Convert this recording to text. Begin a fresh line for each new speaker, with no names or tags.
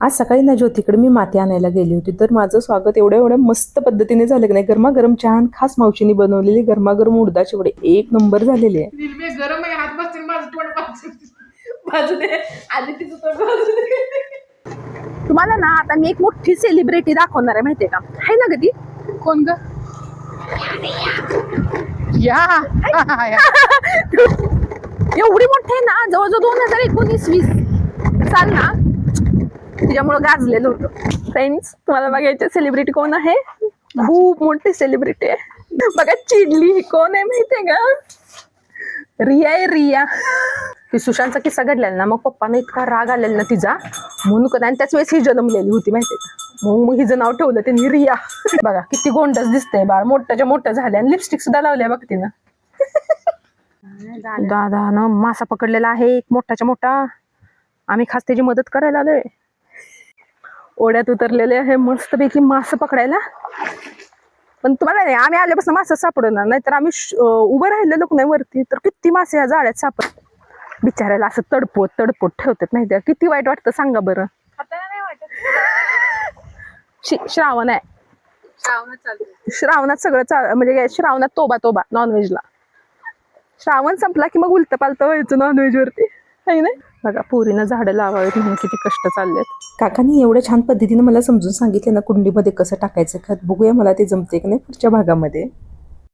आज सकाळी ना ज्योतीकडे मी माती आणायला गेली होती, तर माझं स्वागत एवढ्या मस्त पद्धतीने झालं की नाही. गरमागरम छान खास मावशीने बनवलेली गरमागरम उडदाचे वडे एक नंबर झालेले आहे.
गरम आहे, हात बसतील माझं तोंड बाजू दे आधी तिचं तोंड बाजू दे.
तुम्हाला ना आता मी एक मोठी सेलिब्रिटी दाखवणार आहे, माहितीये का? आहे ना ग ती?
कोण ग? या
एवढी मोठी आहे ना, जवळजवळ 2019-20 साल ना, तिच्यामुळे गाजलेलं होतं. फ्रेंड्स, तुम्हाला बघायचे सेलिब्रिटी कोण आहे? खूप मोठी सेलिब्रिटी आहे बघा. चिडली ही कोण आहे माहितीये का? रिया आहे, रिया. ती सुशांतचा किस्सा घडलेला ना, मग पप्पाने इतका राग आलेला ना तिचा, म्हणून कदा. आणि त्याच वेळेस ही जन्मलेली होती माहितीये का? मग हिचं नाव ठेवलं त्यांनी रिया. बघा किती गोंडच दिसतंय बाळ, मोठ्याच्या मोठं झाले. आणि लिपस्टिक सुद्धा लावल्या बघ तिनं. दादानं मासा पकडलेला आहे एक मोठाच्या मोठा. आम्ही खास त्याची मदत करायला आलोय. ओढ्यात उतरलेले आहे मस्तपैकी मासे पकडायला. पण तुम्हाला नाही, आम्ही आल्यापासून मासा सापडणार नाही, तर आम्ही उभं राहिलेलो नाही वरती, तर किती मासे या जाळ्यात सापडतात. बिचारायला असं तडपोत ठेवतात माहिती आहे. किती वाईट वाटतं सांगा बरं.
नाही वाटत.
श्रावण आहे,
श्रावणात चालू.
श्रावणात सगळं म्हणजे काय, श्रावणात तोबा नॉनव्हेजला. श्रावण संपला की मग उलट पालत व्हायचं नॉनव्हेज वरती, आहे ना? बघा पोरीनं झाडं लावावीत म्हणून किती कष्ट चाललेत.
काकांनी एवढ्या छान पद्धतीने मला समजून सांगितले ना कुंडीमध्ये कसं टाकायचं खत. बघूया मला ते जमते की नाही पुढच्या भागामध्ये.